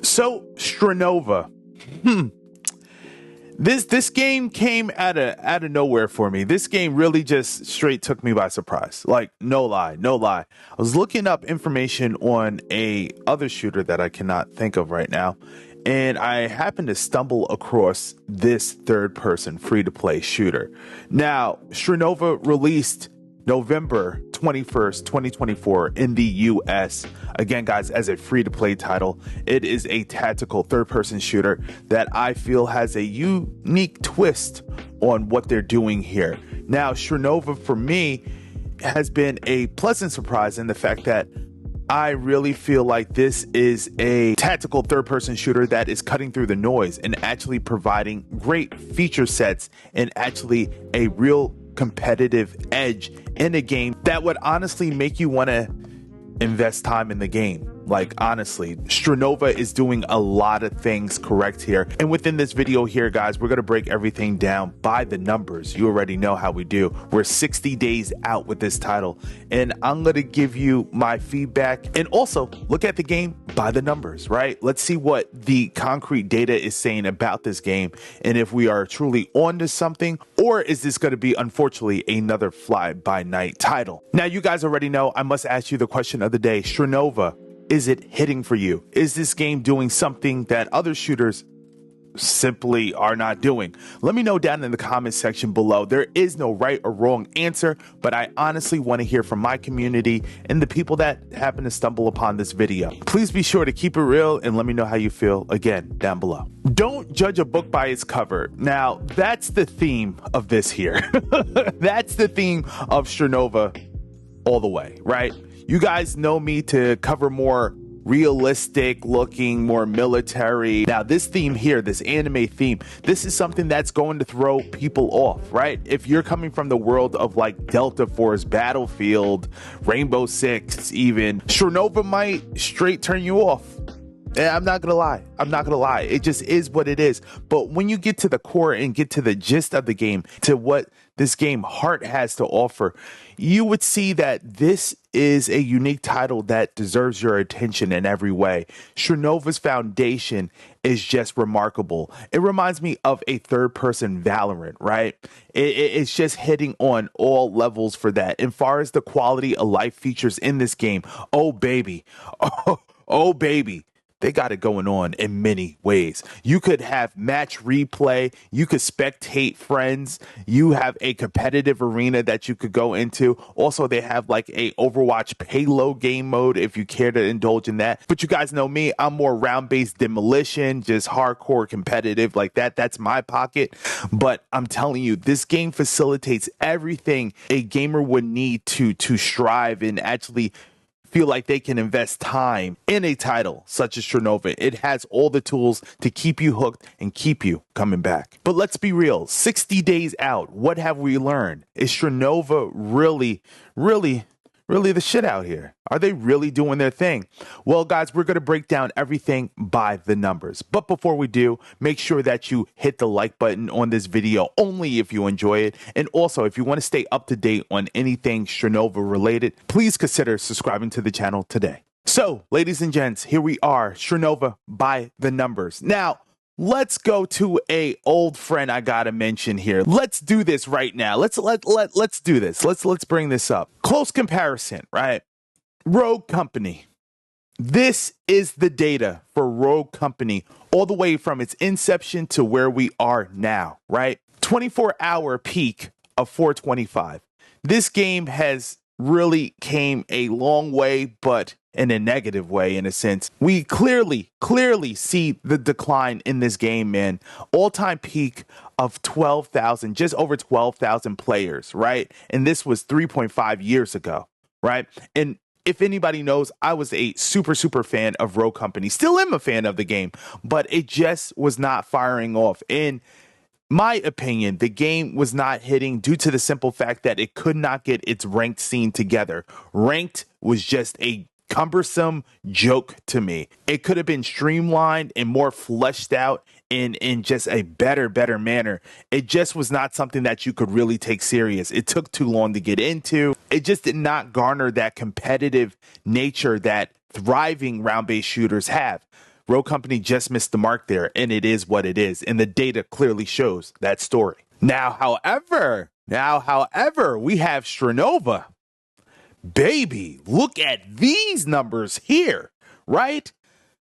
So Strinova, this game came out of nowhere for me. This game really just straight took me by surprise. Like no lie. I was looking up information on a other shooter that I cannot think of right now, and I happened to stumble across this third-person free-to-play shooter. Now, Strinova released November 21st, 2024 in the US. Again, guys, as a free-to-play title, it is a tactical third-person shooter that I feel has a unique twist on what they're doing here. Now, Strinova, for me, has been a pleasant surprise in the fact that I really feel like this is a tactical third-person shooter that is cutting through the noise and actually providing great feature sets and actually a real competitive edge in a game that would honestly make you want to invest time in the game. Like, honestly, Strinova is doing a lot of things correct here. And within this video here, guys, we're going to break everything down by the numbers. You already know how we do. We're 60 days out with this title, and I'm going to give you my feedback and also look at the game by the numbers, right? Let's see what the concrete data is saying about this game and if we are truly on to something, or is this going to be, unfortunately, another fly-by-night title? Now, you guys already know I must ask you the question of the day. Strinova, is it hitting for you? Is this game doing something that other shooters simply are not doing? Let me know down in the comment section below. There is no right or wrong answer, but I honestly want to hear from my community and the people that happen to stumble upon this video. Please be sure to keep it real and let me know how you feel, again, down below. Don't judge a book by its cover. Now, that's the theme of this here. That's the theme of Strinova all the way, right? You guys know me to cover more realistic looking, more military. Now, this theme here, this anime theme, this is something that's going to throw people off, right? If you're coming from the world of like Delta Force, Battlefield, Rainbow Six, even, Strinova might straight turn you off. And I'm not gonna lie. It just is what it is. But when you get to the core and get to the gist of the game, to what this game heart has to offer, you would see that this is a unique title that deserves your attention in every way. Strinova's foundation is just remarkable. It reminds me of a third-person Valorant, right? It's just hitting on all levels for that. And far as the quality of life features in this game, oh baby, oh baby. They got it going on in many ways. You could have match replay. You could spectate friends. You have a competitive arena that you could go into. Also, they have like a Overwatch payload game mode if you care to indulge in that. But you guys know me. I'm more round-based demolition, just hardcore competitive like that. That's my pocket. But I'm telling you, this game facilitates everything a gamer would need to strive and actually feel like they can invest time in a title such as Strinova. It has all the tools to keep you hooked and keep you coming back. But let's be real, 60 days out, what have we learned? Is Strinova really the shit out here? Are they really doing their thing? Well, guys, we're going to break down everything by the numbers. But before we do, make sure that you hit the like button on this video only if you enjoy it. And also, if you want to stay up to date on anything Strinova related, please consider subscribing to the channel today. So, ladies and gents, here we are, Strinova by the numbers. Now, let's go to a old friend I gotta mention here. Let's do this right now. Let's do this. Let's bring this up. Close comparison, right? Rogue Company. This is the data for Rogue Company all the way from its inception to where we are now, right? 24-hour peak of 425. This game has really came a long way, but in a negative way, in a sense. We clearly see the decline in this game, man. All-time peak of 12,000, just over 12,000 players, right? And this was 3.5 years ago, right? And if anybody knows, I was a super fan of Rogue Company. Still am a fan of the game, but it just was not firing off. In my opinion, the game was not hitting due to the simple fact that it could not get its ranked scene together. Ranked was just a cumbersome joke to me. It could have been streamlined and more fleshed out in just a better manner. It just was not something that you could really take serious. It took too long to get into. It just did not garner that competitive nature that thriving round-based shooters have. Rogue Company just missed the mark there, and it is what it is. And the data clearly shows that story. Now, however, we have Strinova. Baby, look at these numbers here, right?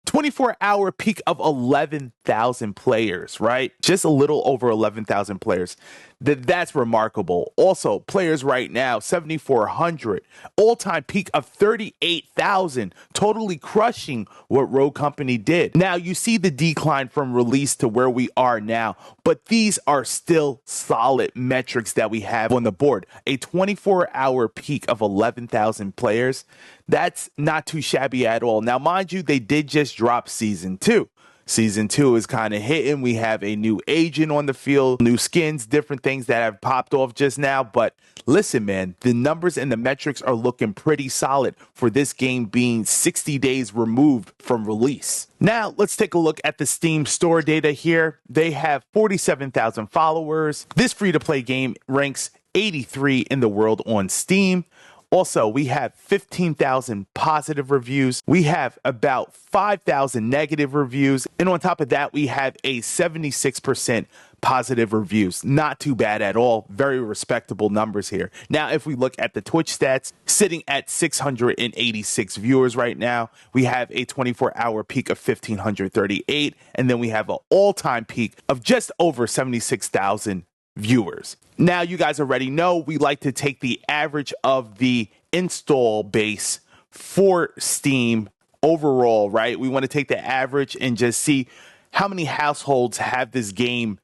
24-hour peak of 11,000 players, right? Just a little over 11,000 players. That's remarkable. Also, players right now, 7,400. All-time peak of 38,000. Totally crushing what Rogue Company did. Now, you see the decline from release to where we are now, but these are still solid metrics that we have on the board. A 24-hour peak of 11,000 players. That's not too shabby at all. Now, mind you, they did just drop Season 2. Season 2 is kind of hitting. We have a new agent on the field, new skins, different things that have popped off just now. But listen, man, the numbers and the metrics are looking pretty solid for this game being 60 days removed from release. Now, let's take a look at the Steam store data here. They have 47,000 followers. This free-to-play game ranks 83 in the world on Steam. Also, we have 15,000 positive reviews. We have about 5,000 negative reviews. And on top of that, we have a 76% positive reviews. Not too bad at all. Very respectable numbers here. Now, if we look at the Twitch stats, sitting at 686 viewers right now, we have a 24-hour peak of 1,538. And then we have an all-time peak of just over 76,000 viewers. Now, you guys already know we like to take the average of the install base for Steam overall, right? We want to take the average and just see how many households have this game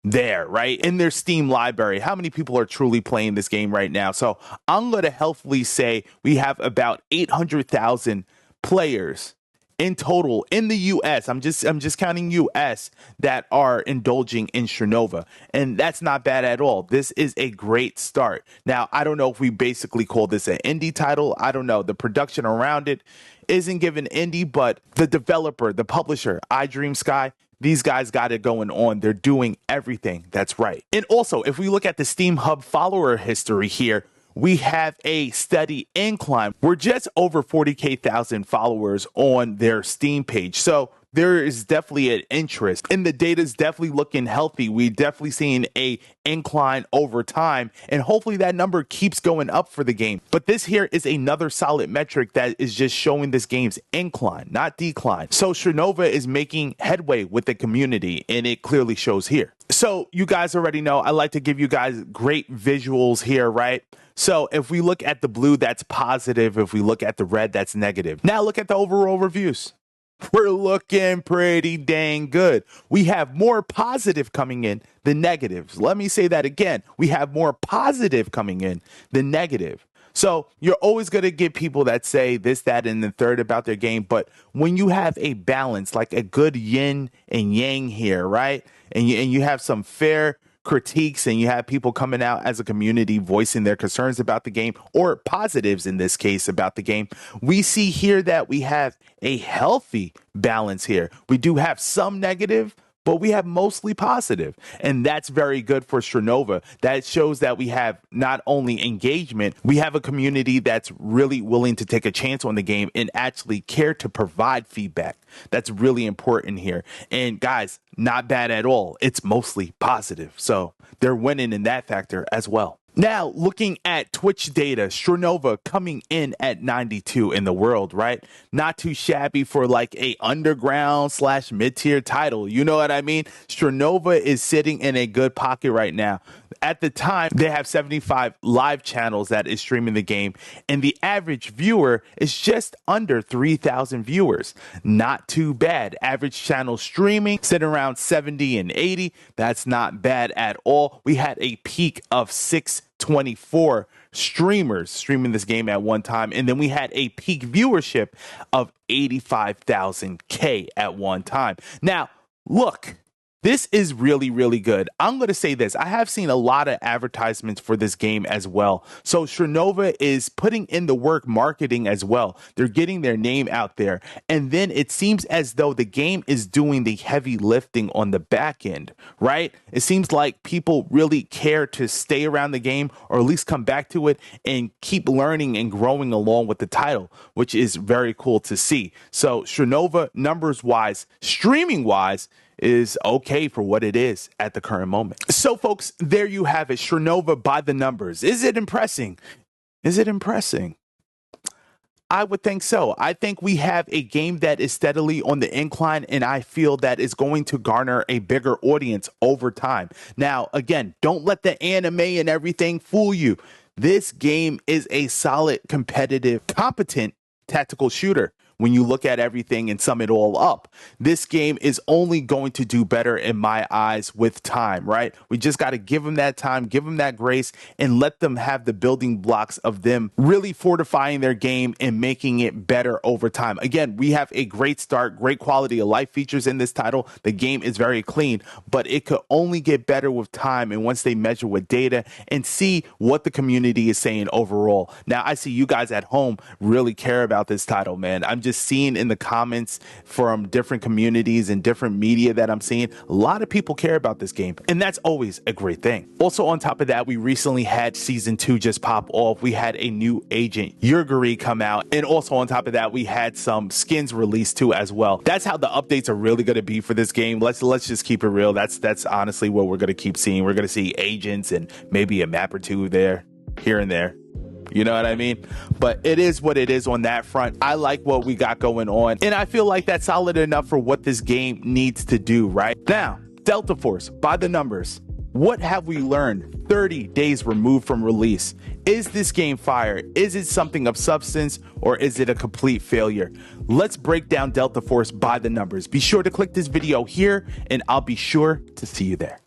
there, right? In their Steam library, how many people are truly playing this game right now? So I'm going to healthily say we have about 800,000 players in total in the US. I'm just counting US that are indulging in Strinova, and that's not bad at all. This is a great start. Now, I don't know if we basically call this an indie title. I don't know. The production around it isn't given indie, but the developer, the publisher, iDreamSky, these guys got it going on. They're doing everything that's right. And also, if we look at the Steam Hub follower history here, we have a steady incline. We're just over 40,000 followers on their Steam page. So there is definitely an interest, and the data is definitely looking healthy. We're definitely seeing a incline over time, and hopefully that number keeps going up for the game. But this here is another solid metric that is just showing this game's incline, not decline. So Strinova is making headway with the community, and it clearly shows here. So you guys already know I like to give you guys great visuals here, right? So if we look at the blue, that's positive. If we look at the red, that's negative. Now look at the overall reviews. We're looking pretty dang good. We have more positive coming in than negatives. Let me say that again. We have more positive coming in than negative. So you're always going to get people that say this, that, and the third about their game. But when you have a balance, like a good yin and yang here, right? And you have some fair critiques, and you have people coming out as a community voicing their concerns about the game, or positives in this case about the game, we see here that we have a healthy balance here. We do have some negative, but we have mostly positive, and that's very good for Strinova. That shows that we have not only engagement, we have a community that's really willing to take a chance on the game and actually care to provide feedback. That's really important here. And guys, not bad at all. It's mostly positive. So they're winning in that factor as well. Now, looking at Twitch data, Strinova coming in at 92 in the world, right? Not too shabby for like a underground / mid-tier title. You know what I mean? Strinova is sitting in a good pocket right now. At the time, they have 75 live channels that is streaming the game, and the average viewer is just under 3,000 viewers. Not too bad. Average channel streaming sitting around 70 and 80. That's not bad at all. We had a peak of 624 streamers streaming this game at one time, and then we had a peak viewership of 85,000 at one time. Now, look, This is really, really good. I'm going to say this. I have seen a lot of advertisements for this game as well. So Strinova is putting in the work marketing as well. They're getting their name out there. And then it seems as though the game is doing the heavy lifting on the back end, right? It seems like people really care to stay around the game or at least come back to it and keep learning and growing along with the title, which is very cool to see. So Strinova, numbers wise, streaming wise, is okay for what it is at the current moment. So folks, there you have it. Strinova by the numbers. Is it impressing? Is it impressing? I would think so. I think we have a game that is steadily on the incline, and I feel that is going to garner a bigger audience over time. Now, again, don't let the anime and everything fool you. This game is a solid, competitive, competent tactical shooter. When you look at everything and sum it all up, this game is only going to do better in my eyes with time, right? We just got to give them that time, give them that grace, and let them have the building blocks of them really fortifying their game and making it better over time. Again, we have a great start, great quality of life features in this title. The game is very clean, but it could only get better with time and once they measure with data and see what the community is saying overall. Now, I see you guys at home really care about this title, man. I'm just seeing in the comments from different communities and different media that I'm seeing, a lot of people care about this game, and that's always a great thing. Also, on top of that, we recently had season 2 just pop off. We had a new agent, Yurguri, come out, and also on top of that, we had some skins released too as well. That's how the updates are really going to be for this game. Let's just keep it real. That's honestly what we're going to keep seeing. We're going to see agents and maybe a map or two there, here and there. You know what I mean? But it is what it is on that front. I like what we got going on, and I feel like that's solid enough for what this game needs to do, right? Now, Delta Force, by the numbers. What have we learned 30 days removed from release? Is this game fire? Is it something of substance, or is it a complete failure? Let's break down Delta Force by the numbers. Be sure to click this video here, and I'll be sure to see you there.